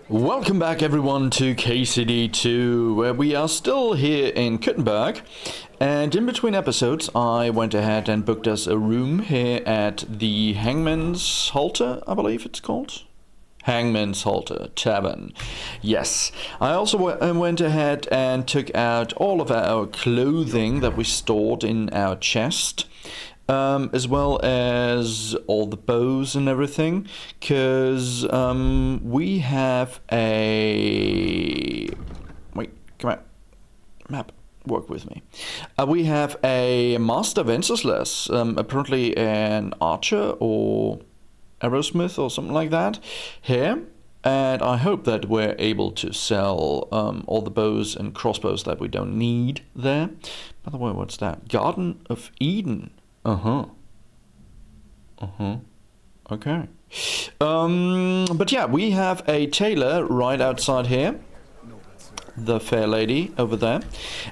Welcome back everyone to KCD2, where we are still here in Kuttenberg, and in between episodes I went ahead and booked us a room here at the Hangman's Halter, I believe it's called? Hangman's Halter Tavern. Yes, I also went ahead and took out all of our clothing that we stored in our chest. As well as all the bows and everything, because we have a... Wait, come on. Map, work with me. We have a Master Wenceslas, apparently an archer or arrowsmith or something like that, here. And I hope that we're able to sell all the bows and crossbows that we don't need there. By the way, what's that? Garden of Eden. Okay. But yeah, we have a tailor right outside here. The fair lady over there.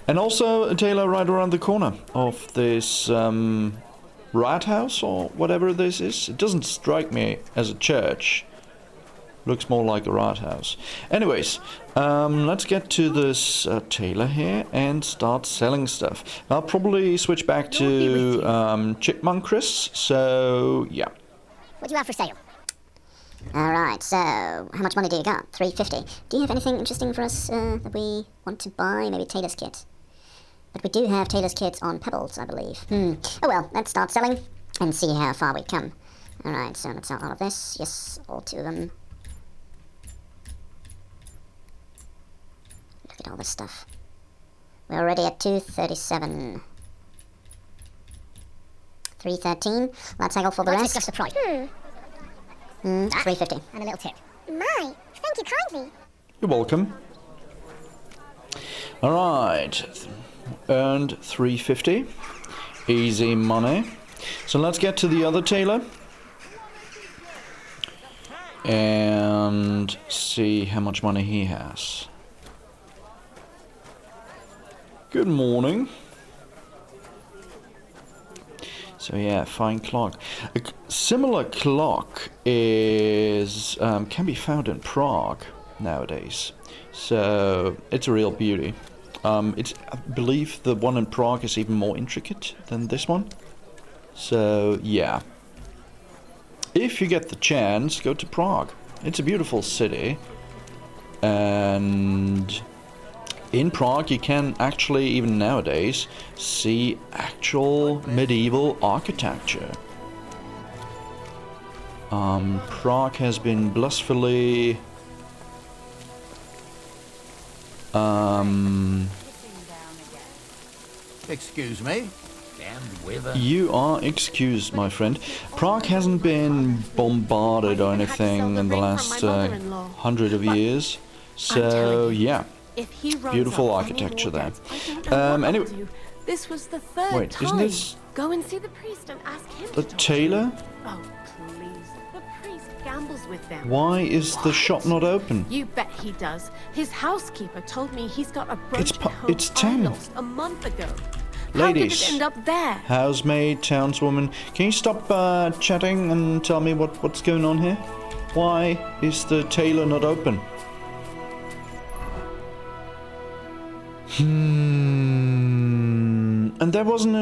And also a tailor right around the corner of this rat house or whatever this is. It doesn't strike me as a church. Looks more like a rat house. Anyways, let's get to this tailor here and start selling stuff. I'll probably switch back to Chipmunk Chris, so yeah. What do you have for sale? Alright, so how much money do you got? 350. Do you have anything interesting for us that we want to buy? Maybe tailor's kit. But we do have tailor's kits on pebbles, I believe. Oh well, let's start selling and see how far we come. Alright, so let's sell all of this. Yes, all two of them. Look at all this stuff. We're already at 237. 313. Let's haggle for the rest. Just the price. 350. And a little tip. My, thank you kindly. You're welcome. Alright. Earned 350. Easy money. So let's get to the other tailor. And see how much money he has. Good morning. So yeah, fine clock. A similar clock is can be found in Prague nowadays. So it's a real beauty. I believe the one in Prague is even more intricate than this one. So yeah. If you get the chance, go to Prague. It's a beautiful city. And in Prague, you can actually, even nowadays, see actual medieval architecture. Prague has been blissfully... Excuse me? You are excused, my friend. Prague hasn't been bombarded or anything in the last 100 of years. So, yeah. Beautiful architecture there. Anyway, this was the third wait, time. isn't this Go and see the priest and ask him the to talk. tailor? Oh, please. The priest gambles with them. Why is the shop not open? You bet he does. His housekeeper told me he's got a brooch at home it's 10. I lost a month ago. Ladies, how could it end up there? Housemaid, townswoman, can you stop chatting and tell me what's going on here? Why is the tailor not open? And there wasn't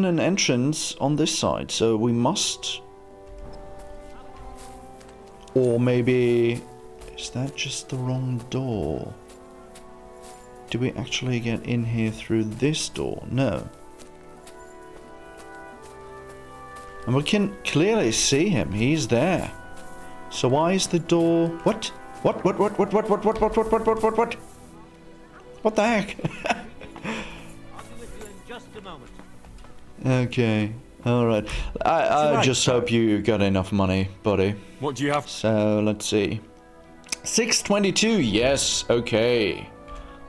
an entrance on this side, so we must. Or maybe is that just the wrong door? Do we actually get in here through this door? No. And we can clearly see him. He's there. So why is the door? What? What? What the heck? Okay, alright. I just hope you got enough money, buddy. What do you have? So, let's see. 622, yes, okay.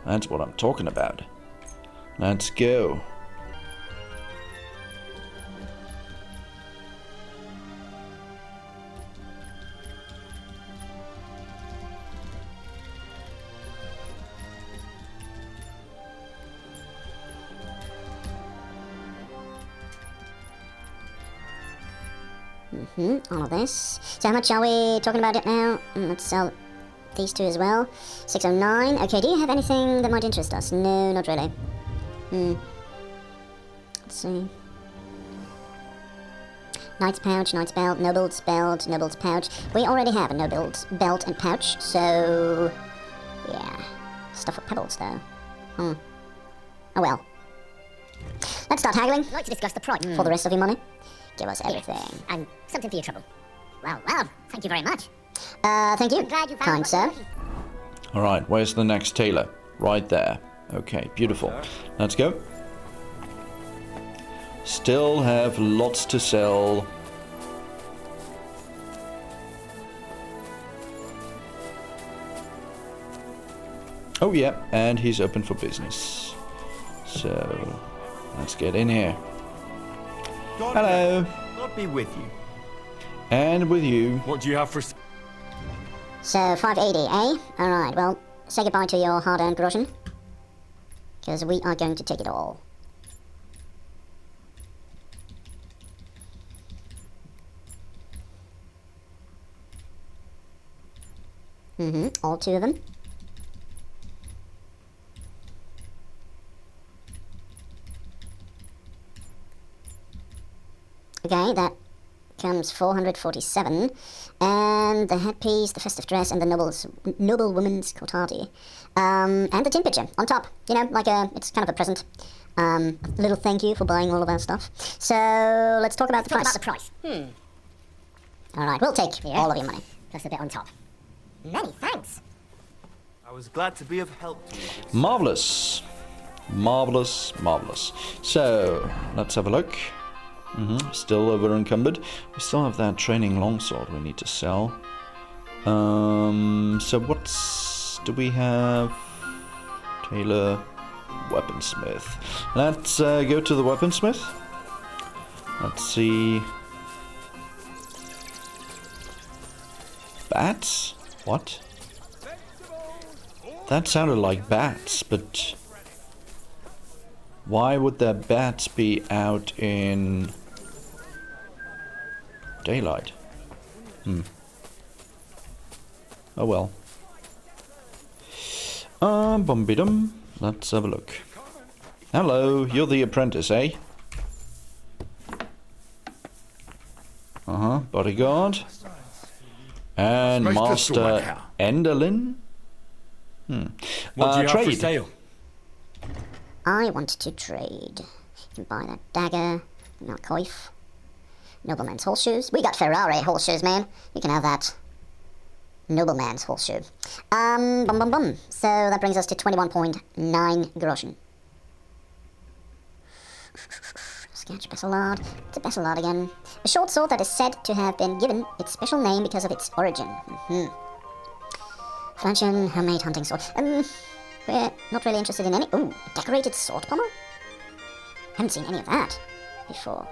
That's what I'm talking about. Let's go. All of this. So how much are we talking about it now? Let's sell these two as well. 609. Okay, do you have anything that might interest us? No, not really. Let's see. Knight's pouch, knight's belt, noble's pouch. We already have a noble's belt and pouch, so... yeah. Stuff with pebbles, though. Oh well. Let's start haggling. I'd like to discuss the price. For the rest of your money. Give us everything. And something for your trouble. Well, thank you very much. Thank you, Glad you found kind what sir. you're looking Alright, where's the next tailor? Right there. Okay, beautiful. Let's go. Still have lots to sell. Oh yeah, and he's open for business. So, let's get in here. Hello. God be with you. And with you. What do you have for... So, 580, eh? Alright, well, say goodbye to your hard-earned groschen. Because we are going to take it all. All two of them. Okay, that comes 447. And the headpiece, the festive dress, and the noble woman's cotardi. And the tin pitcher on top. You know, like it's kind of a present. A little thank you for buying all of our stuff. So, let's talk about the price. Alright, we'll take all of your money. Plus a bit on top. Many thanks. I was glad to be of help to you. Marvelous. Marvelous, marvelous. So, let's have a look. Still over encumbered. We still have that training longsword we need to sell. So what's... do we have? Tailor, weaponsmith. Let's go to the weaponsmith. Let's see. Bats? What? That sounded like bats, but... why would there bats be out in... daylight? Oh well. Bum-be-dum. Let's have a look. Hello, you're the apprentice, eh? Bodyguard. And Master Enderlin? What do you have for Trade. sale? I want to trade. You can buy that dagger, not coif. Nobleman's horseshoes. We got Ferrari horseshoes, man. You can have that. Nobleman's horseshoe. So that brings us to 21.9 groschen. Sketch Besselard. It's a Besselard again. A short sword that is said to have been given its special name because of its origin. Flanchion, homemade hunting sword. We're not really interested in any... ooh, decorated sword pommel? Haven't seen any of that before.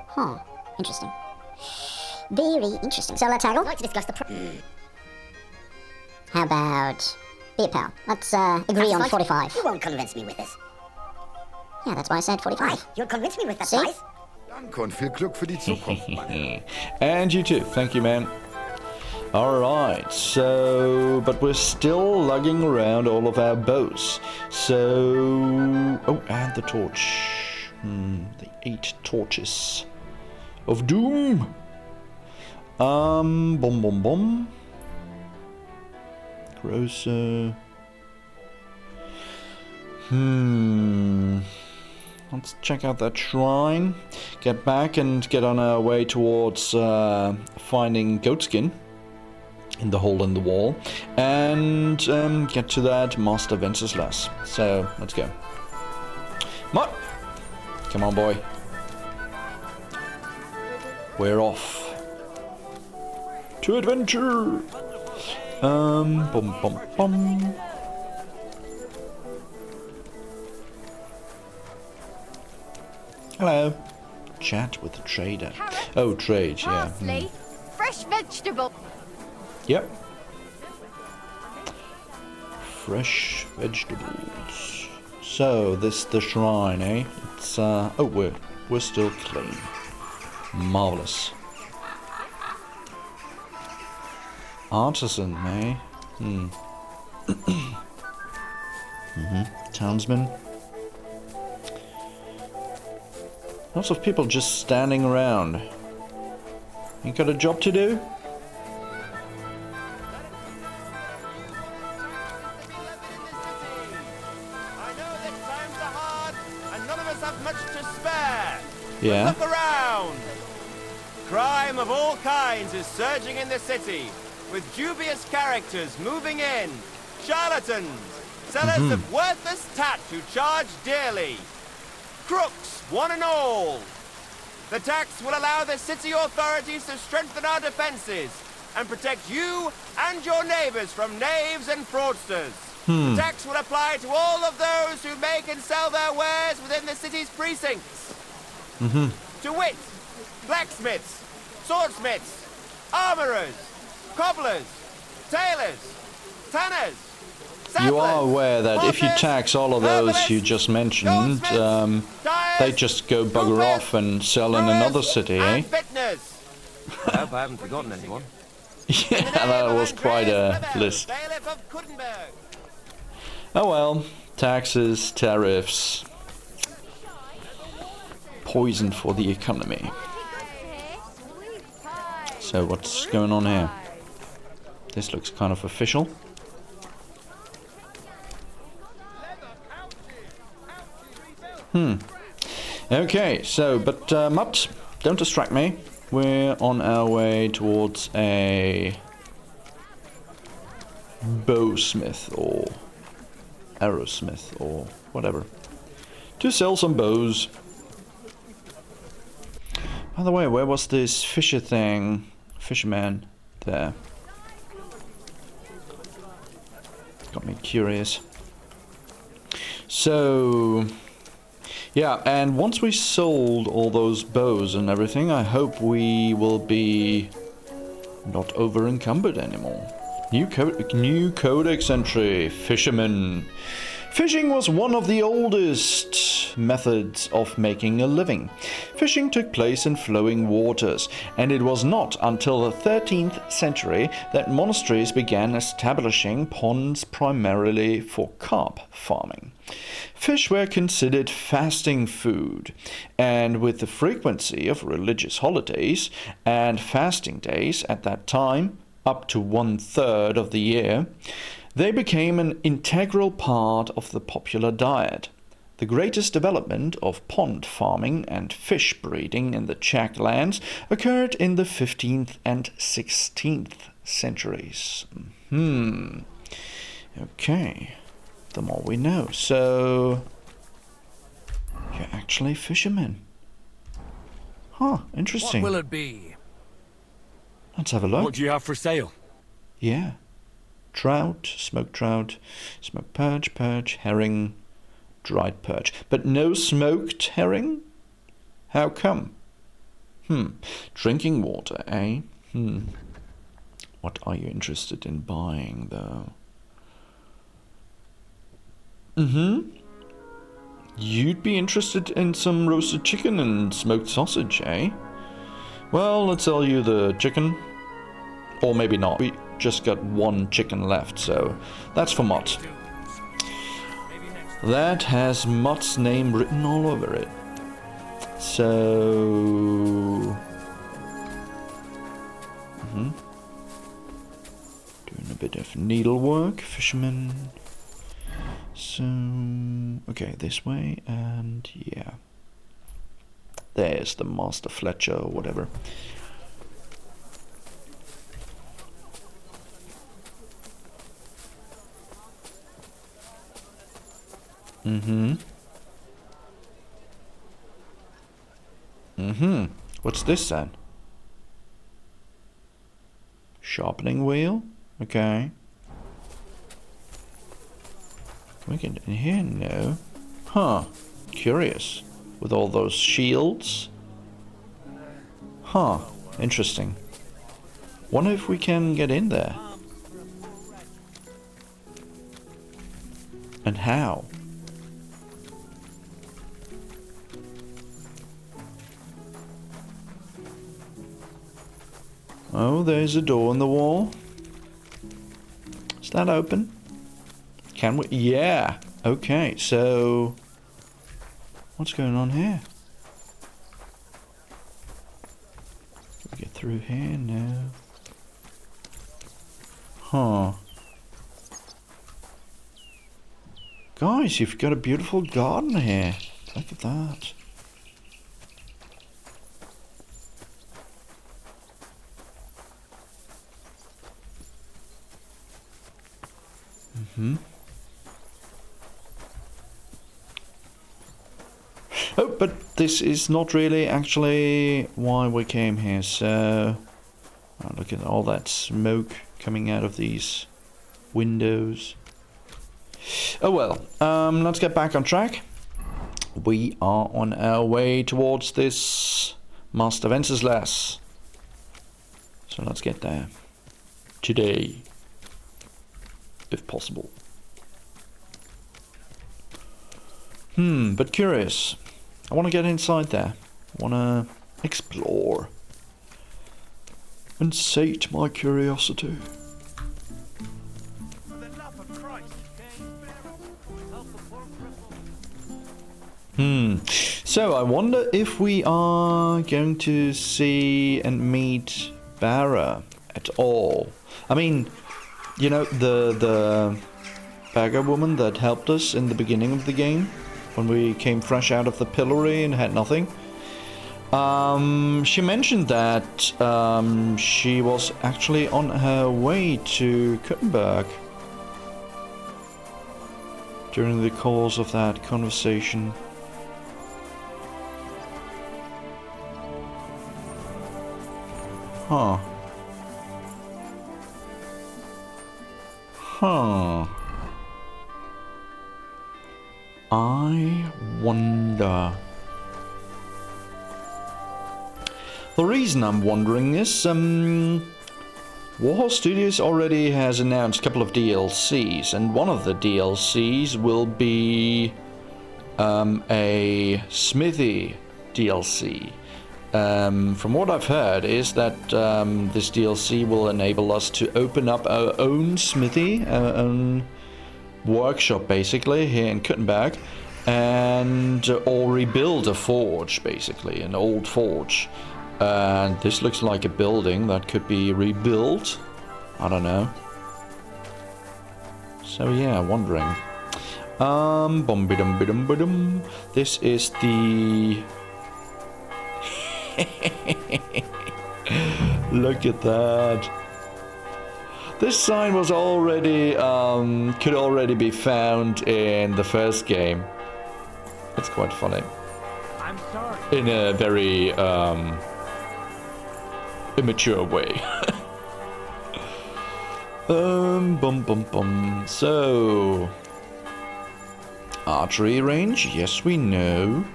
Huh, interesting. Very interesting. So let's haggle. I'd like to discuss the How about... be a pal. Let's agree on 45. You won't convince me with this. Yeah, that's why I said 45. You'll convince me with that See? price? Danke und viel Glück für die Zukunft. And you too. Thank you, man. Alright, so... but we're still lugging around all of our bows. So... oh, and the torch. The 8 torches of doom. Boom. Grosser. Let's check out that shrine. Get back and get on our way towards finding goatskin in the hole in the wall. And get to that Master Venceslas. So, let's go. Come on, boy. We're off. To adventure! Bum. Hello. Chat with the trader. Oh, trade, yeah. Parsley, fresh vegetable. Yep. Fresh vegetables. So, this the shrine, eh? It's, oh, we're still clean. Marvelous. Artisan, eh? Townsmen. Lots of people just standing around. You got a job to do? I know that times are hard and none of us have much to spare. Yeah. Look around. Crime of all kinds is surging in the city, with dubious characters moving in, charlatans, sellers of worthless tat who charge dearly, crooks, one and all. The tax will allow the city authorities to strengthen our defenses and protect you and your neighbors from knaves and fraudsters. The tax will apply to all of those who make and sell their wares within the city's precincts. To wit, blacksmiths, swordsmiths, armorers, cobblers, tailors, tanners, You are samplers, aware that if you porters, tax all of those you just mentioned, dyers, they just go bugger roofers, off and sell in brewers, another city, eh? and vintners. I hope I haven't forgotten anyone. Yeah, that was quite a list. Bailiff of Kuttenberg. Oh well, taxes, tariffs, poison for the economy. So what's going on here? This looks kind of official. Okay, so, but Mutt, don't distract me. We're on our way towards a bowsmith or arrowsmith or whatever to sell some bows. By the way, where was this fisherman there? Got me curious. So yeah, and once we sold all those bows and everything, I hope we will be not over encumbered anymore. New codex entry, fisherman. Fishing was one of the oldest methods of making a living. Fishing took place in flowing waters, and it was not until the 13th century that monasteries began establishing ponds primarily for carp farming. Fish were considered fasting food, and with the frequency of religious holidays and fasting days at that time, up to 1/3 of the year, they became an integral part of the popular diet. The greatest development of pond farming and fish breeding in the Czech lands occurred in the 15th and 16th centuries. Okay, the more we know. So, you're actually fishermen. Huh, interesting. What will it be? Let's have a look. What do you have for sale? Yeah. Trout, smoked perch, herring, dried perch. But no smoked herring? How come? Drinking water, eh? What are you interested in buying, though? You'd be interested in some roasted chicken and smoked sausage, eh? Well, let's sell you the chicken. Or maybe not. We just got one chicken left, so that's for Mott. That has Mott's name written all over it. So... Doing a bit of needlework, fisherman. So... Okay, this way, and yeah. There's the Master Fletcher or whatever. What's this then? Sharpening wheel? Okay. Can we get in here? No. Huh. Curious. With all those shields? Huh. Interesting. Wonder if we can get in there. And how? Oh, there's a door in the wall. Is that open? Can we? Yeah. Okay, so... What's going on here? Can we get through here? No. Huh. Guys, you've got a beautiful garden here. Look at that. Oh, but this is not really actually why we came here, so... Oh, look at all that smoke coming out of these windows. Oh well, let's get back on track. We are on our way towards this Master Wenceslas. So let's get there. Today. If possible. But curious. I want to get inside there. I want to explore. And sate my curiosity. So I wonder if we are going to see and meet Barra at all. I mean, you know, the beggar woman that helped us in the beginning of the game, when we came fresh out of the pillory and had nothing. She mentioned that she was actually on her way to Kuttenberg during the course of that conversation. Huh. I wonder. The reason I'm wondering is, Warhorse Studios already has announced a couple of DLCs, and one of the DLCs will be a smithy DLC. From what I've heard is that this DLC will enable us to open up our own smithy, our own workshop basically here in Kuttenberg, and or rebuild a forge, basically an old forge. And this looks like a building that could be rebuilt. I don't know. So yeah, wondering. This is the look at that. This sign was already could already be found in the first game. It's quite funny. I'm sorry. In a very immature way. So archery range, yes we know.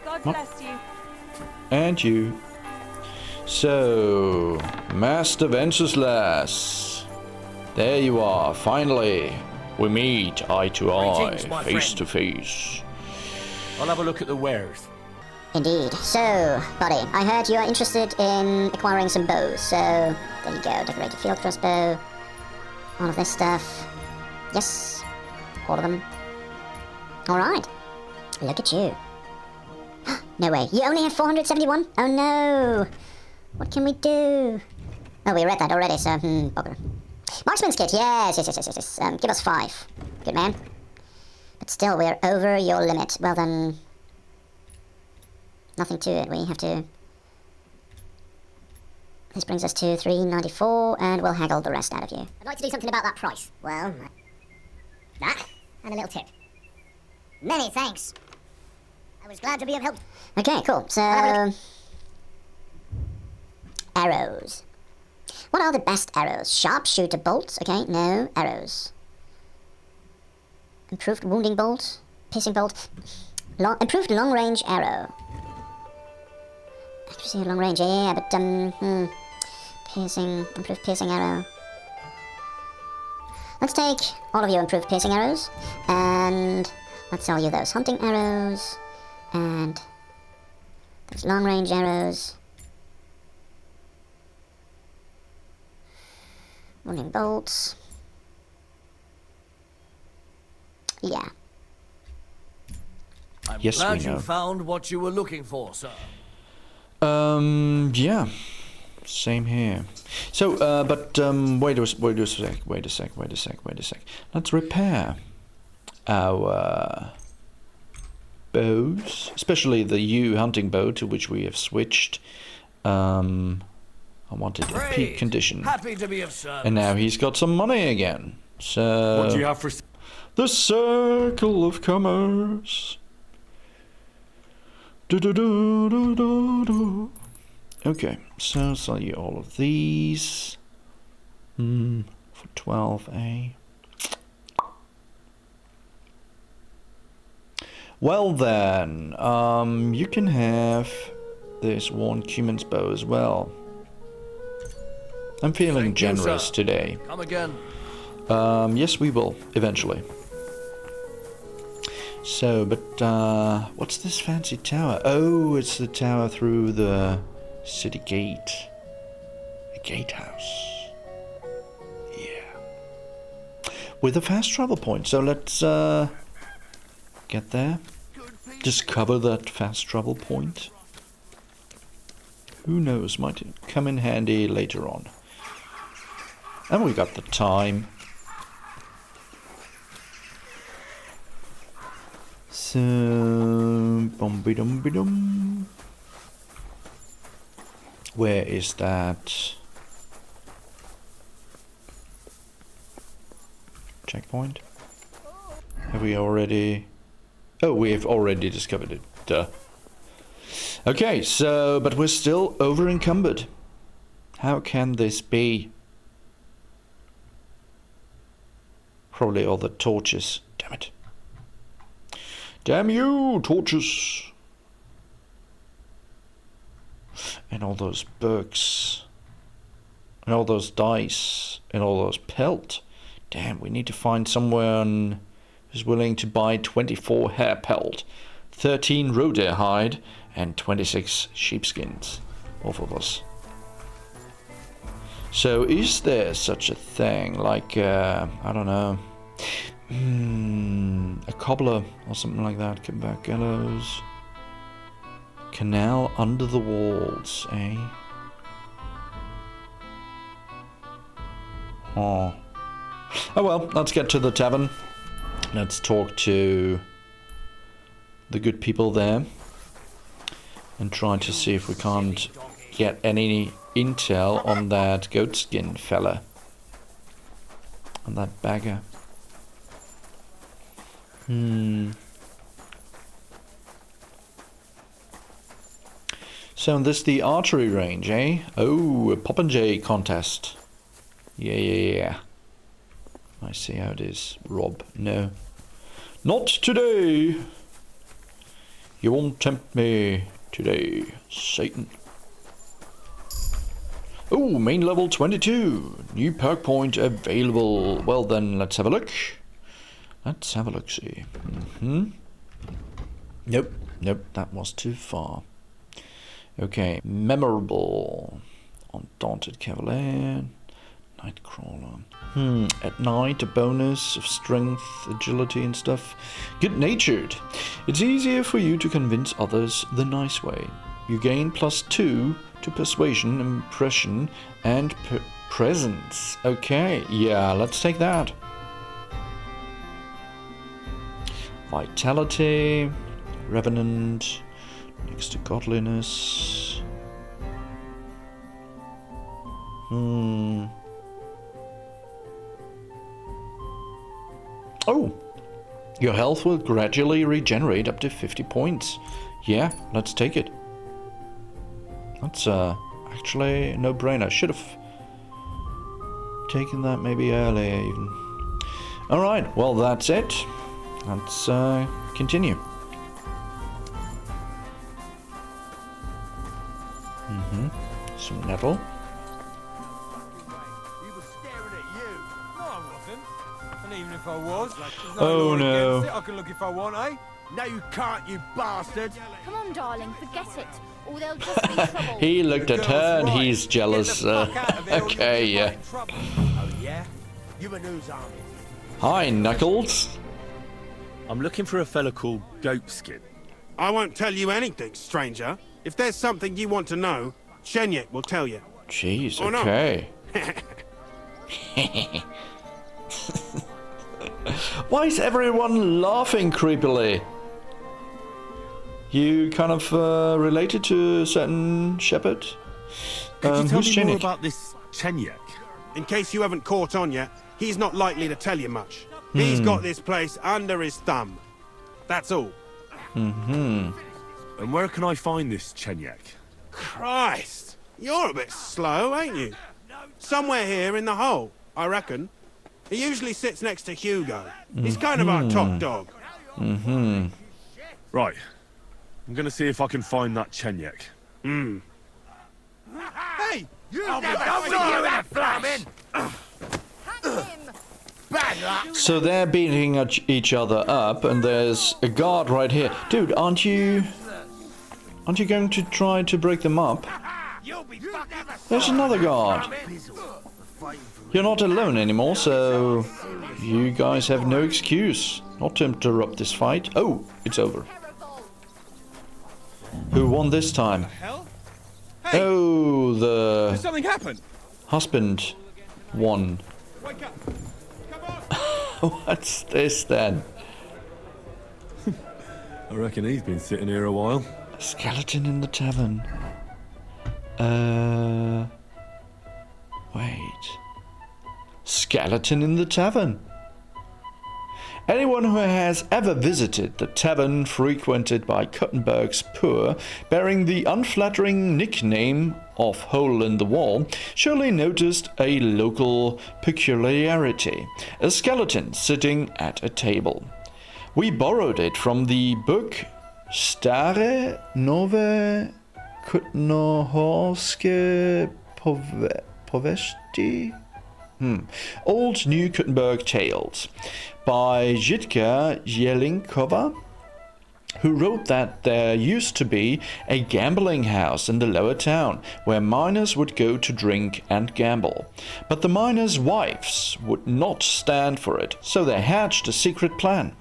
God bless you. And you. So, Master Wenceslas. There you are, finally. We meet eye to eye, Greetings, my face friend. to face. I'll have a look at the wares. Indeed. So, buddy, I heard you are interested in acquiring some bows, so there you go. Decorated field crossbow. All of this stuff. Yes. All of them. Alright. Look at you. No way. You only have 471? Oh no. What can we do? Oh, we read that already, so, bugger. Marksman's kit, yes. Give us 5. Good man. But still, we're over your limit. Well then... Nothing to it. We have to... This brings us to 394, and we'll haggle the rest out of you. I'd like to do something about that price. Well, that and a little tip. Many thanks. I was glad to be of help. Okay, cool. So... Arrows. What are the best arrows? Sharpshooter bolts? Okay, no. Arrows. Improved wounding bolt. Piercing bolt. Improved long-range arrow. Accuracy long range, yeah, but, piercing, improved piercing arrow. Let's take all of your improved piercing arrows, and let's sell you those hunting arrows, and It's long range arrows. Running bolts. Yeah. I'm Yes, glad we you know. found what you were looking for, sir. Yeah. Same here. So, wait a sec. Let's repair our bows, especially the U hunting bow to which we have switched. I want it in peak Great. condition. Happy to be of service. And now he's got some money again. So, What do you have for... the circle of commerce. Do. Okay, so sell you all of these. For 12A. Well then, you can have this worn Cuman's bow as well. I'm feeling Thank you, generous sir. today. Come again. Yes, we will, eventually. So, but, what's this fancy tower? Oh, it's the tower through the city gate. A gatehouse. Yeah. With a fast travel point, so let's, get there. Discover that fast travel point. Who knows, might come in handy later on. And we got the time. So, bum-be-dum-be-dum. Where is that checkpoint? Have we already? Oh, we have already discovered it. Duh. Okay, so, but we're still over encumbered. How can this be? Probably all the torches. Damn it. Damn you, torches. And all those books. And all those dice. And all those pelt. Damn, we need to find someone who's willing to buy 24 hair pelt, 13 roe deer hide, and 26 sheepskins. Both of us. So is there such a thing like, I don't know, a cobbler or something like that? Come back, gallows. Canal under the walls, eh? Oh. Oh well, let's get to the tavern. Let's talk to the good people there. And try to see if we can't get any intel on that goatskin fella. On that bagger. So this the archery range, eh? Oh, a popinjay contest. Yeah. I see how it is. Rob, no. Not today! You won't tempt me today, Satan. Oh, main level 22. New perk point available. Well then, let's have a look. Let's have a look-see. Nope, that was too far. Okay, memorable. Undaunted Cavalier. Nightcrawler. At night, a bonus of strength, agility and stuff. Good-natured. It's easier for you to convince others the nice way. You gain +2 to persuasion, impression, and presence. Okay, yeah, let's take that. Vitality, Revenant, next to godliness. Oh, your health will gradually regenerate up to 50 points. Yeah, let's take it. That's actually a no-brainer. Should have taken that maybe earlier even. Alright, well that's it. Let's continue. Some nettle. He was staring at you. No, I wasn't. And even if I was, there's Oh, law no. against it. I can look if I want, eh? No, you can't, you bastard. Come on, darling, forget it. Or they'll just be trouble. He looked at her and Right. he's jealous. Get the fuck out of here or you'll Okay, be yeah. in trouble. Oh, yeah? You and whose army? Hi, Knuckles. I'm looking for a fella called Goatskin. I won't tell you anything, stranger. If there's something you want to know, Shenyek will tell you. Jeez, Oh, no. okay. Why is everyone laughing creepily? You kind of related to a certain shepherd? Could you tell who's me more Chenik? about this Chenyek? In case you haven't caught on yet, he's not likely to tell you much. He's got this place under his thumb. That's all. Mm-hmm. And where can I find this Chenyek? Christ, you're a bit slow, ain't you? Somewhere here in the hole, I reckon. He usually sits next to Hugo. He's kind of our top dog. Mm-hmm. Right. I'm gonna see if I can find that Chenyek. Hmm. Hey! I'll be done with you in a flash! Bad luck! So they're beating each other up, and there's a guard right here. Dude, aren't you going to try to break them up? There's another guard. You're not alone anymore, so you guys have no excuse not to interrupt this fight. Oh, it's over. Who won this time? Hell? Hey! Oh, the Did something happen? husband won. Wake up! Come on! What's this then? I reckon he's been sitting here a while. A skeleton in the tavern. Wait. Skeleton in the tavern. Anyone who has ever visited the tavern frequented by Kuttenberg's poor, bearing the unflattering nickname of Hole in the Wall, surely noticed a local peculiarity: a skeleton sitting at a table. We borrowed it from the book Stare Nove Kutnohorske Povesti? Old New Kuttenberg Tales by Jitka Jelinkova, who wrote that there used to be a gambling house in the lower town where miners would go to drink and gamble. But the miners' wives would not stand for it, so they hatched a secret plan.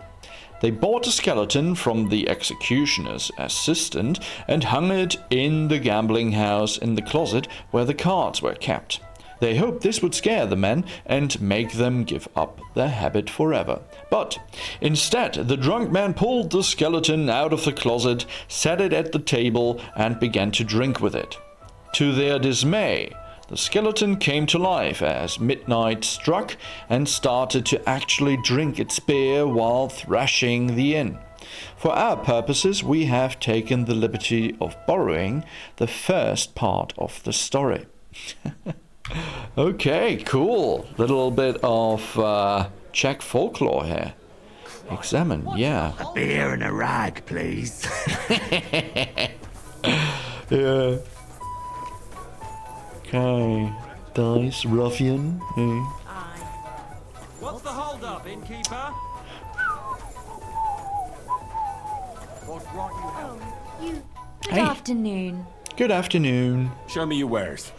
They bought a skeleton from the executioner's assistant and hung it in the gambling house in the closet where the cards were kept. They hoped this would scare the men and make them give up their habit forever. But instead, the drunk man pulled the skeleton out of the closet, set it at the table, and began to drink with it. To their dismay, the skeleton came to life as midnight struck and started to actually drink its beer while thrashing the inn. For our purposes, we have taken the liberty of borrowing the first part of the story. Okay, cool. Little bit of Czech folklore here. Examine, yeah. A beer and a rag, please. Yeah. Okay. Dice, ruffian. Hey. What's the hold up, innkeeper? What's right you have? Good Hey. afternoon. Good afternoon. Show me your wares.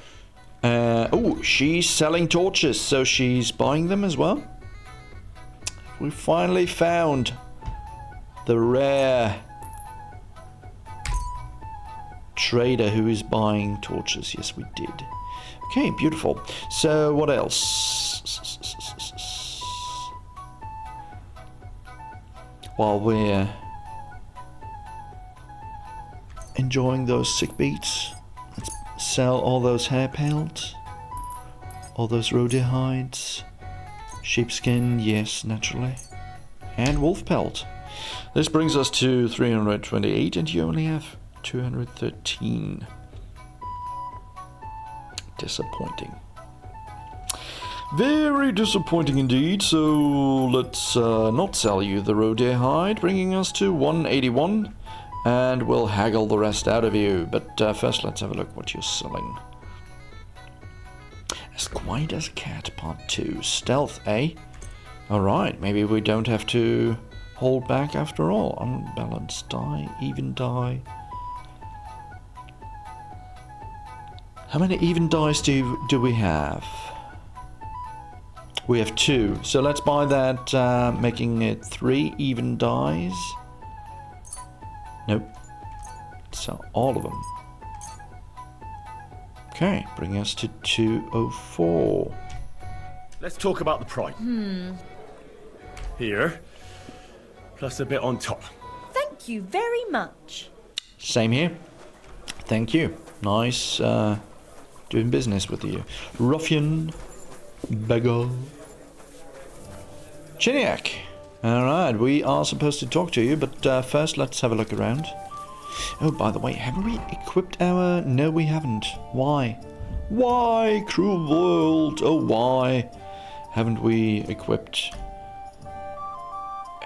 Oh, she's selling torches, so she's buying them as well. We finally found the rare trader who is buying torches. Yes, we did. Okay, beautiful. So what else? While we're enjoying those sick beats, let's sell all those hair pelts, all those rhodea hides, sheepskin, yes, naturally, and wolf pelt. This brings us to 328, and you only have 213. Disappointing. Very disappointing indeed, so let's not sell you the rhodea hide, bringing us to 181, and we'll haggle the rest out of you. But first let's have a look what you're selling. As Quiet as a Cat Part 2. Stealth, eh? Alright, maybe we don't have to hold back after all. Unbalanced die, even die. How many even dice do we have? We have 2. So let's buy that, making it 3 even dies. Nope. So all of them. Okay, bring us to 204. Let's talk about the price. Here, plus a bit on top. Thank you very much. Same here. Thank you. Nice doing business with you. Ruffian. Beggar. Chiniak. Alright, we are supposed to talk to you, but first let's have a look around. Oh, by the way, haven't we equipped our... No, we haven't. Why? Why, cruel world? Oh, why haven't we equipped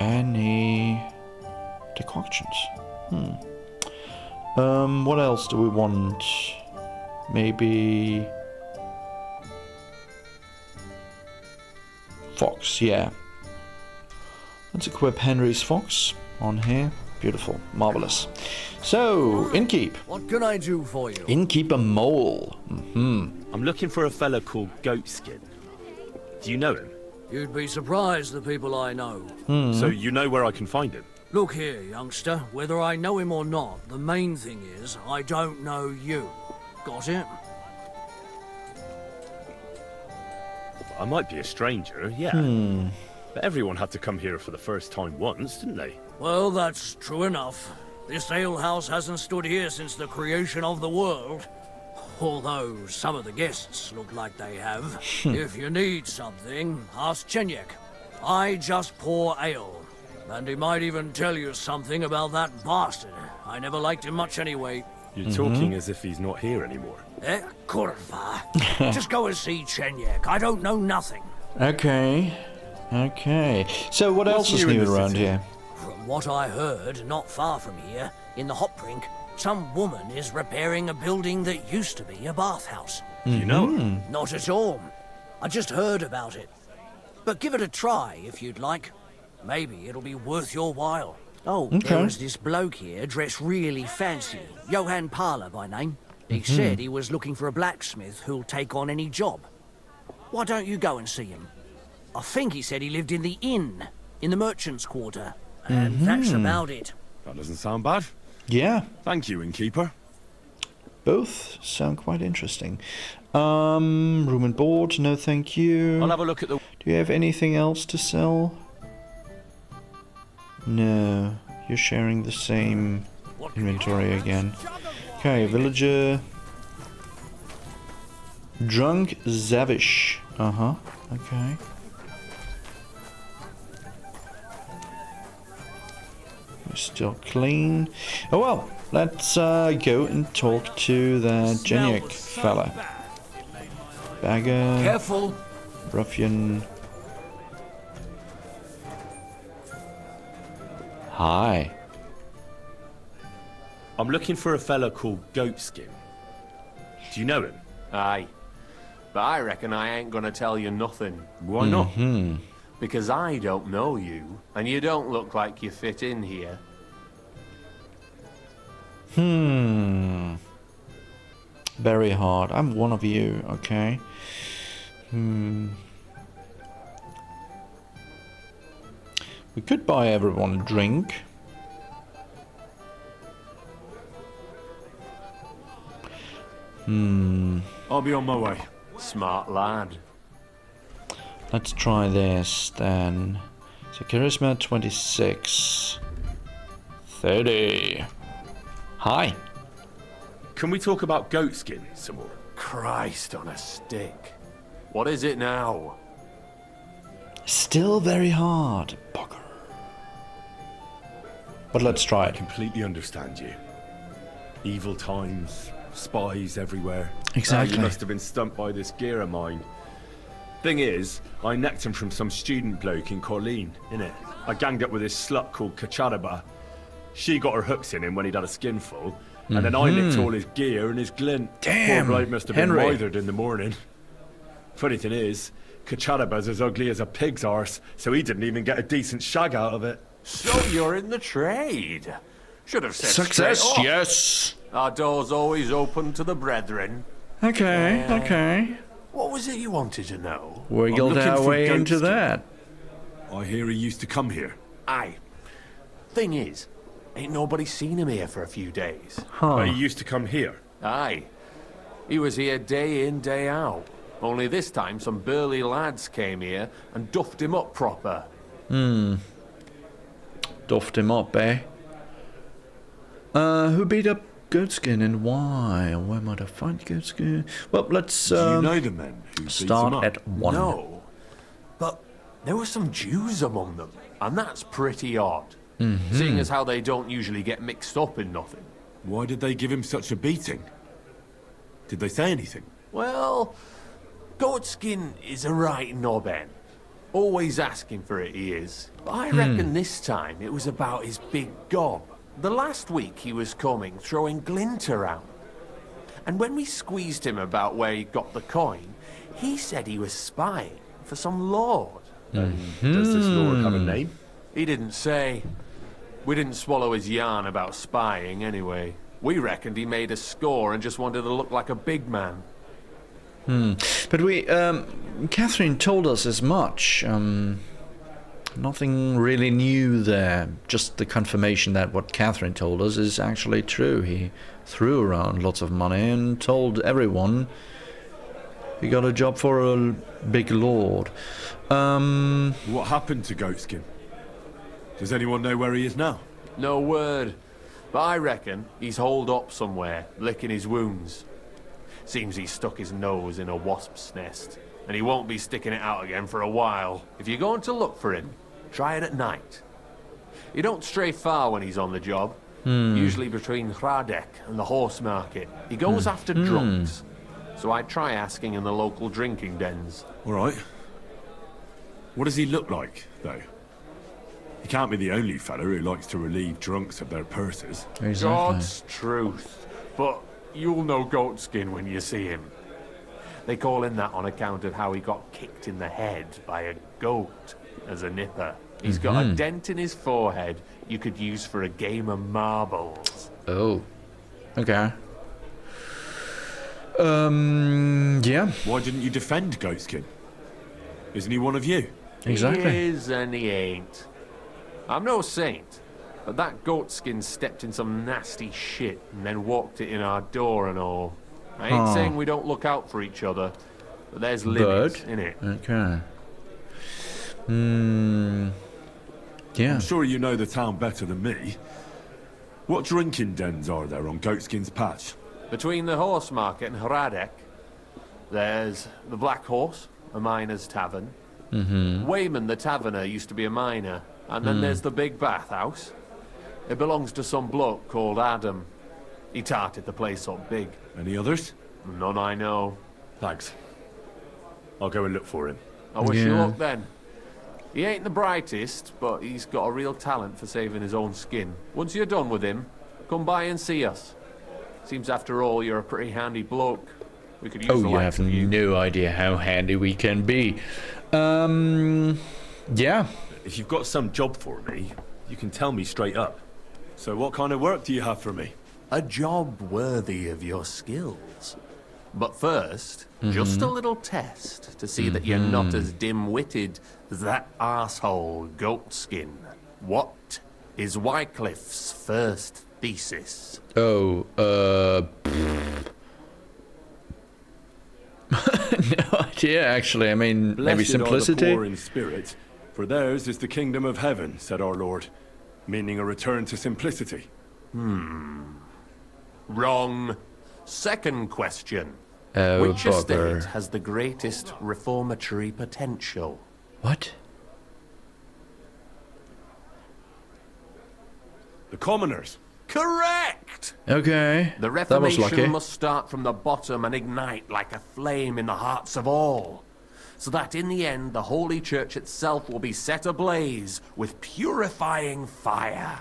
any decoctions? What else do we want? Maybe... Fox, yeah. Let's equip Henry's Fox on here. Beautiful, marvelous. So, Innkeep. What can I do for you? Innkeeper Mole. I'm looking for a fella called Goatskin. Do you know him? You'd be surprised the people I know. So you know where I can find him? Look here, youngster. Whether I know him or not, the main thing is I don't know you. Got it? I might be a stranger, yeah. But everyone had to come here for the first time once, didn't they? Well, that's true enough. This alehouse hasn't stood here since the creation of the world. Although some of the guests look like they have. If you need something, ask Chenyek. I just pour ale. And he might even tell you something about that bastard. I never liked him much anyway. You're talking as if he's not here anymore. Kurva. Just go and see Chenyek. I don't know nothing. Okay. Okay. So what else is new around here? From what I heard, not far from here, in the hop brink, some woman is repairing a building that used to be a bathhouse. You know her? Not at all. I just heard about it. But give it a try if you'd like. Maybe it'll be worth your while. Oh, there was this bloke here dressed really fancy. Johann Parler by name. He said he was looking for a blacksmith who'll take on any job. Why don't you go and see him? I think he said he lived in the inn, in the merchant's quarter. And that's about it. That doesn't sound bad. Yeah. Thank you, Innkeeper. Both sound quite interesting. Room and board, no thank you. I'll have a look at the... Do you have anything else to sell? No, you're sharing the same inventory again. Okay, villager. Drunk Zavish. Okay. We're still clean. Oh well, let's go and talk to that Genyek fella. Bagger. Careful. Ruffian. Hi. I'm looking for a fella called Goatskin. Do you know him? Aye. But I reckon I ain't gonna tell you nothing. Why not? Because I don't know you, and you don't look like you fit in here. Very hard. I'm one of you, okay? We could buy everyone a drink. I'll be on my way. Smart lad. Let's try this then. So charisma 26. 30. Hi. Can we talk about Goatskin some more? Christ on a stick. What is it now? Still very hard, bugger. But let's try I it. completely understand you. Evil times, spies everywhere. Exactly. You must have been stumped by this gear of mine. Thing is, I necked him from some student bloke in Corleen, innit? I ganged up with this slut called Kacharaba. She got her hooks in him when he'd had a skinful, and then I nicked all his gear and his glint. Damn, Poor bloke must have been Henry. withered in the morning. Funny thing is, Kacharaba's as ugly as a pig's arse, so he didn't even get a decent shag out of it. So you're in the trade. Should have said Success, straight off. yes. Our door's always open to the brethren. Okay, okay. What was it you wanted to know? Wiggled our way into that. I hear he used to come here. Aye. Thing is, ain't nobody seen him here for a few days. But he used to come here. Aye. He was here day in, day out. Only this time some burly lads came here and duffed him up proper. Duffed him up, eh? Who beat up Goatskin and why? Where might I find Goatskin? Well, let's Do you know the men who beat him up? start at 1. No. But there were some Jews among them, and that's pretty odd. Seeing as how they don't usually get mixed up in nothing. Why did they give him such a beating? Did they say anything? Well, Goatskin is a right knobhead. Always asking for it, he is. But I reckon this time it was about his big gob. The last week he was coming, throwing glint around. And when we squeezed him about where he got the coin, he said he was spying for some lord. Does this lord have a name? He didn't say. We didn't swallow his yarn about spying anyway. We reckoned he made a score and just wanted to look like a big man. But we, Catherine told us as much. Nothing really new there. Just the confirmation that what Catherine told us is actually true. He threw around lots of money and told everyone he got a job for a big lord. What happened to Goatskin? Does anyone know where he is now? No word. But I reckon he's holed up somewhere, licking his wounds. Seems he stuck his nose in a wasp's nest, and he won't be sticking it out again for a while. If you're going to look for him, try it at night. You don't stray far when he's on the job. Usually between Hradek and the horse market. He goes after drunks. So I try asking in the local drinking dens. All right. What does he look like, though? He can't be the only fella who likes to relieve drunks of their purses. Exactly. God's truth. But you'll know Goatskin when you see him. They call him that on account of how he got kicked in the head by a goat as a nipper. He's got a dent in his forehead you could use for a game of marbles. Oh. Okay. Yeah. Why didn't you defend Goatskin? Isn't he one of you? Exactly. He is and he ain't. I'm no saint, but that Goatskin stepped in some nasty shit and then walked it in our door and all. I ain't saying we don't look out for each other, but there's limits, innit? Okay. Yeah. I'm sure you know the town better than me. What drinking dens are there on Goatskin's patch? Between the horse market and Hradek, there's the Black Horse, a miner's tavern. Wayman the taverner used to be a miner. And then there's the big bathhouse. It belongs to some bloke called Adam. He tarted the place up big. Any others? None I know. Thanks. I'll go and look for him. I wish you luck then. He ain't the brightest, but he's got a real talent for saving his own skin. Once you're done with him, come by and see us. Seems after all you're a pretty handy bloke. We could use the you likes have of you. no idea how handy we can be. Yeah. If you've got some job for me, you can tell me straight up. So what kind of work do you have for me? A job worthy of your skills. But first, just a little test to see that you're not as dim-witted as that arsehole Goatskin. What is Wycliffe's first thesis? Oh, no idea, actually. I mean, maybe simplicity? Blessed are the poor in spirit, for theirs is the kingdom of heaven, said our Lord, meaning a return to simplicity. Wrong. Second question. Oh, Which bugger. estate has the greatest reformatory potential? What? The commoners. Correct! Okay, The that was lucky. Reformation must start from the bottom and ignite like a flame in the hearts of all, so that in the end the Holy Church itself will be set ablaze with purifying fire.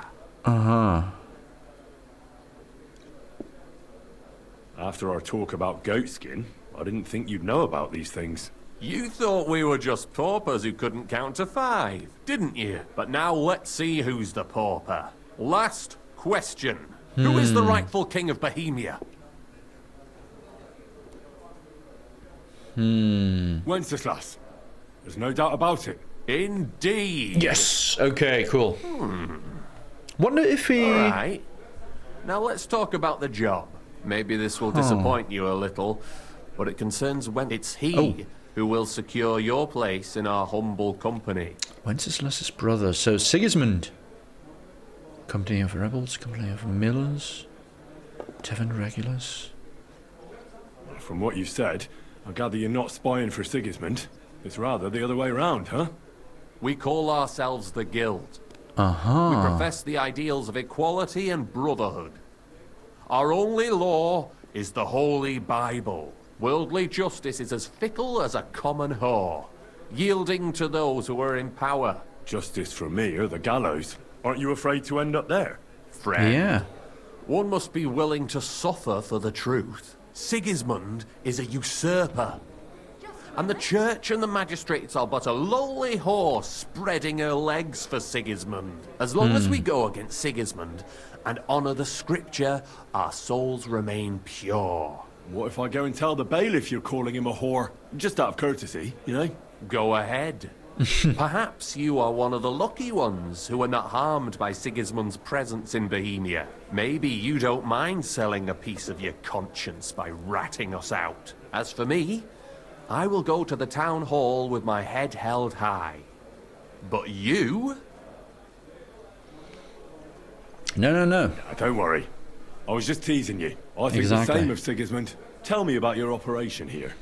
After our talk about Goatskin, I didn't think you'd know about these things. You thought we were just paupers who couldn't count to 5, didn't you? But now let's see who's the pauper. Last question. Who is the rightful king of Bohemia? Wenceslas. There's no doubt about it. Indeed. Yes. Okay, cool. Wonder if he... Alright. Now let's talk about the job. Maybe this will disappoint you a little, but it concerns when it's he who will secure your place in our humble company. Wenceslas's brother. So Sigismund. Company of rebels, company of millers, tavern regulars. From what you've said, I gather you're not spying for Sigismund. It's rather the other way round, huh? We call ourselves the Guild. Uh-huh. We profess the ideals of equality and brotherhood. Our only law is the Holy Bible. Worldly justice is as fickle as a common whore, yielding to those who are in power. Justice for me or the gallows. Aren't you afraid to end up there? Friend, Yeah. one must be willing to suffer for the truth. Sigismund is a usurper. And the church and the magistrates are but a lowly whore spreading her legs for Sigismund. As long as we go against Sigismund and honour the scripture, our souls remain pure. What if I go and tell the bailiff you're calling him a whore? Just out of courtesy, you know? Go ahead. Perhaps you are one of the lucky ones who are not harmed by Sigismund's presence in Bohemia. Maybe you don't mind selling a piece of your conscience by ratting us out. As for me, I will go to the town hall with my head held high. But you? No. Don't worry. I was just teasing you. I think the same of Sigismund. Tell me about your operation here.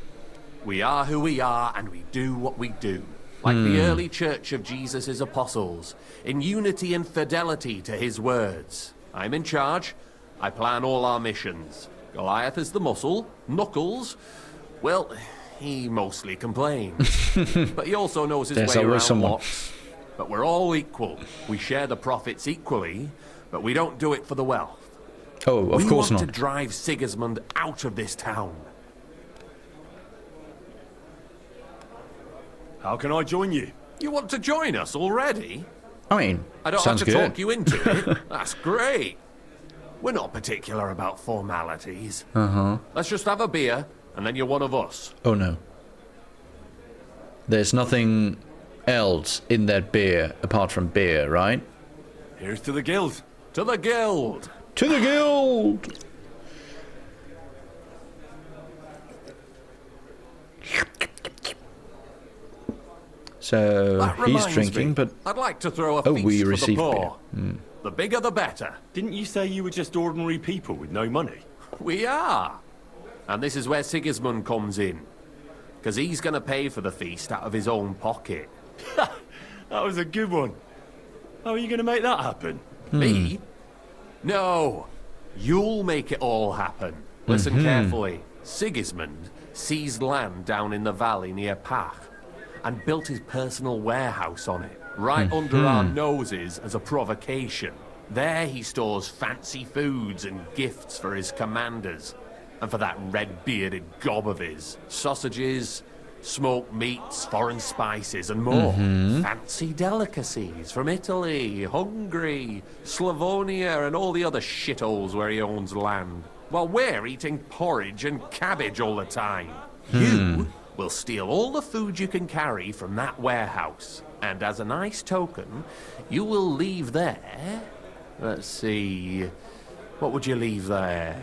We are who we are, and we do what we do. Like the early church of Jesus' apostles, in unity and fidelity to his words. I'm in charge. I plan all our missions. Goliath is the muscle. Knuckles, well, he mostly complains. But he also knows his way around lots. But we're all equal. We share the profits equally, but we don't do it for the wealth. Oh, of course not. We want to drive Sigismund out of this town. How can I join you? You want to join us already? I mean, I don't sounds have to good. talk you into it. That's great. We're not particular about formalities. Uh-huh. Let's just have a beer, and then you're one of us. Oh, no. There's nothing else in that beer apart from beer, right? Here's to the Guild. To the Guild! To the Guild! So he's drinking, but I'd like to throw a feast we for the received poor. The bigger the better. Didn't you say you were just ordinary people with no money? We are. And this is where Sigismund comes in. Because he's going to pay for the feast out of his own pocket. That was a good one. How are you going to make that happen? Me? No. You'll make it all happen. Listen carefully. Sigismund seized land down in the valley near Pach and built his personal warehouse on it, right under our noses as a provocation. There he stores fancy foods and gifts for his commanders, and for that red-bearded gob of his. Sausages, smoked meats, foreign spices, and more. Fancy delicacies from Italy, Hungary, Slavonia, and all the other shitholes where he owns land. While we're eating porridge and cabbage all the time. You will steal all the food you can carry from that warehouse. And as a nice token, you will leave there... Let's see... What would you leave there?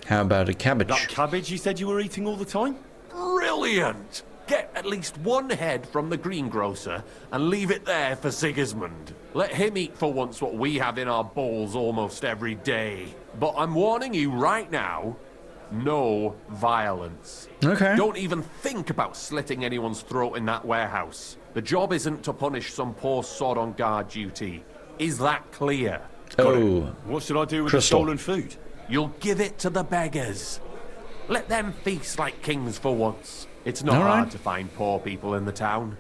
How about a cabbage? That cabbage you said you were eating all the time? Brilliant! Get at least one head from the greengrocer and leave it there for Sigismund. Let him eat for once what we have in our bowls almost every day. But I'm warning you right now, no violence. Okay. Don't even think about slitting anyone's throat in that warehouse. The job isn't to punish some poor sod on guard duty. Is that clear? Oh. What should I do with Crystal. the stolen food? You'll give it to the beggars. Let them feast like kings for once. It's not All right. hard to find poor people in the town.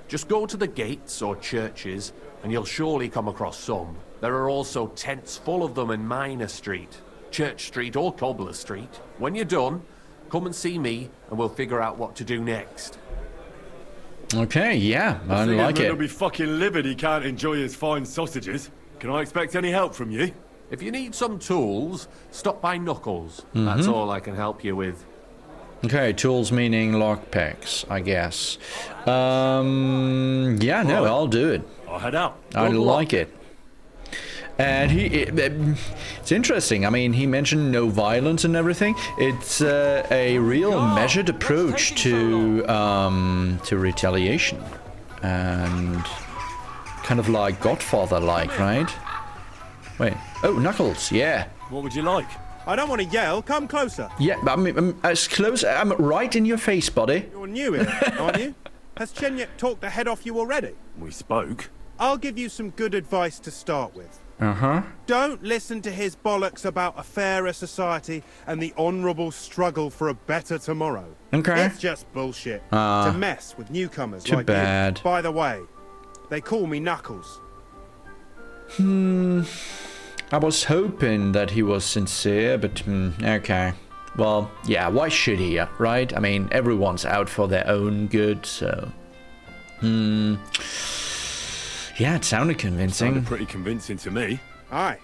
Just go to the gates or churches, and you'll surely come across some. There are also tents full of them in Minor Street. Church Street or Cobbler Street. When you're done, come and see me and we'll figure out what to do next. Okay, yeah, I like it. He'll be fucking livid he can't enjoy his fine sausages. Can I expect any help from you? If you need some tools, stop by Knuckles. That's all I can help you with. Okay, tools meaning lockpicks, I guess. Yeah, no, I'll do it. I'll head out. I like it. And it's interesting. I mean, he mentioned no violence and everything. It's a real measured approach to retaliation, and kind of like Godfather-like, right? Wait. Oh, Knuckles. Yeah. What would you like? I don't want to yell. Come closer. Yeah, but I'm as close. I'm right in your face, buddy. You're new here, aren't you? Has Chenyek talked the head off you already? We spoke. I'll give you some good advice to start with. Uh-huh. Don't listen to his bollocks about a fairer society and the honourable struggle for a better tomorrow. Okay. It's just bullshit to mess with newcomers too like bad. you. By the way, they call me Knuckles. I was hoping that he was sincere, but okay. Well, yeah, why should he, right? I mean, everyone's out for their own good, so... Yeah, it sounded convincing. Sounded pretty convincing to me. Aye.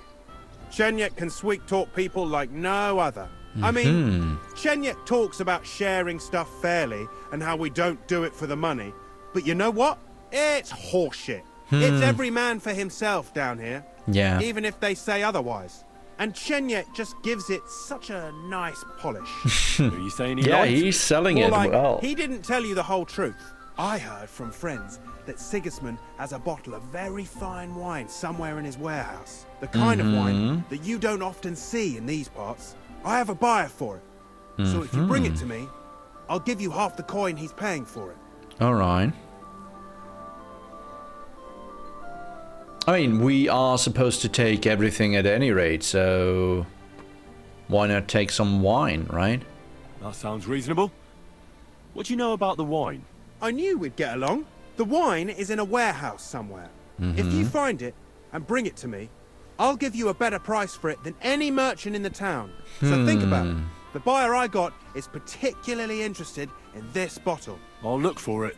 Chenyek can sweet-talk people like no other. I mean, Chenyek talks about sharing stuff fairly and how we don't do it for the money. But you know what? It's horseshit. It's every man for himself down here. Yeah. Even if they say otherwise. And Chenyek just gives it such a nice polish. Are you saying he Yeah, lied? he's selling More it like, well. he didn't tell you the whole truth. I heard from friends that Sigismund has a bottle of very fine wine somewhere in his warehouse. The kind of wine that you don't often see in these parts. I have a buyer for it. So if you bring it to me, I'll give you half the coin he's paying for it. Alright. I mean, we are supposed to take everything at any rate, so... why not take some wine, right? That sounds reasonable. What do you know about the wine? I knew we'd get along. The wine is in a warehouse somewhere. If you find it and bring it to me, I'll give you a better price for it than any merchant in the town. So think about it. The buyer I got is particularly interested in this bottle. I'll look for it.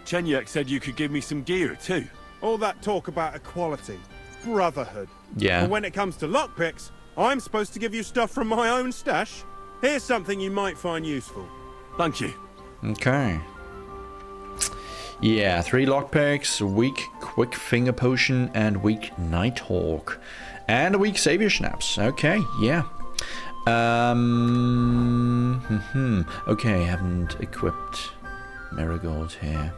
Chenyek said you could give me some gear too. All that talk about equality, brotherhood. Yeah. But when it comes to lockpicks, I'm supposed to give you stuff from my own stash. Here's something you might find useful. Thank you. Okay. Yeah, 3 lockpicks, a weak quick finger potion, and weak Nighthawk. And a weak Savior Schnapps. Okay, yeah. Okay, haven't equipped Marigold here.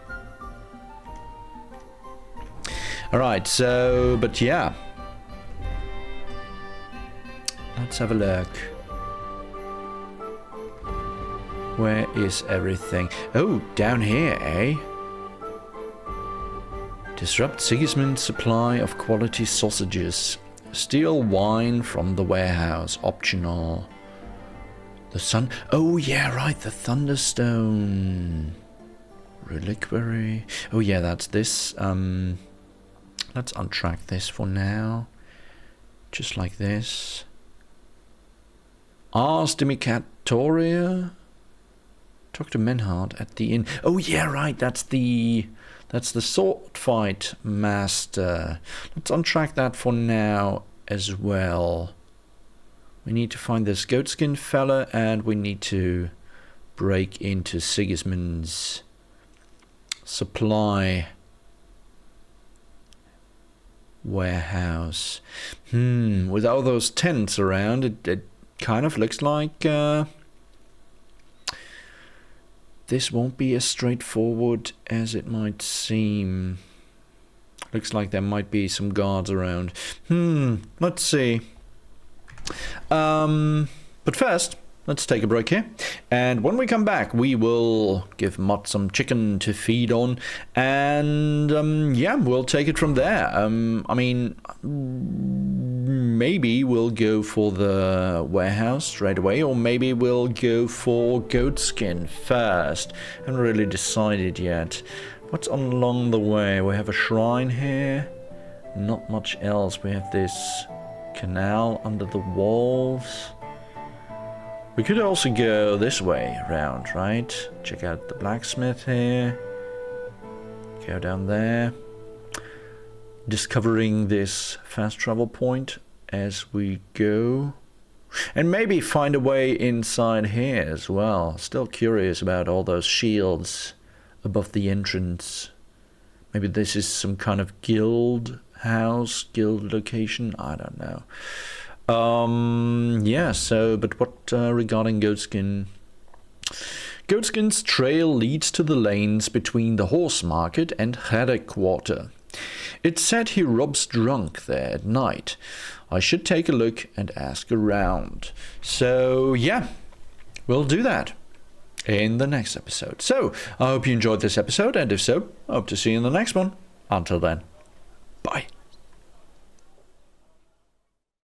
Alright, so, but yeah. Let's have a look. Where is everything? Oh, down here, eh? Disrupt Sigismund's supply of quality sausages. Steal wine from the warehouse. Optional. The sun... Oh, yeah, right. The Thunderstone. Reliquary. Oh, yeah, that's this. Let's untrack this for now. Just like this. Ars Demicatoria. Talk to Menhard at the inn. Oh, yeah, right. That's the sword fight master. Let's untrack that for now as well. We need to find this goatskin fella, and we need to break into Sigismund's supply warehouse. With all those tents around, it kind of looks like this won't be as straightforward as it might seem. Looks like there might be some guards around. Let's see. But first, let's take a break here. And when we come back, we will give Mutt some chicken to feed on. And, yeah, we'll take it from there. I mean, maybe we'll go for the warehouse straight away. Or maybe we'll go for goatskin first. Haven't really decided yet. What's along the way? We have a shrine here. Not much else. We have this Canal under the walls. We could also go this way around, right? Check out the blacksmith here. Go down there. Discovering this fast travel point as we go. And maybe find a way inside here as well. Still curious about all those shields above the entrance. Maybe this is some kind of guild house, guild location. I don't know. Yeah, so, but what regarding Goatskin? Goatskin's trail leads to the lanes between the horse market and Haddock Quarter. It's said he robs drunk there at night. I should take a look and ask around. So, yeah, we'll do that in the next episode. So, I hope you enjoyed this episode, and if so, I hope to see you in the next one. Until then, bye.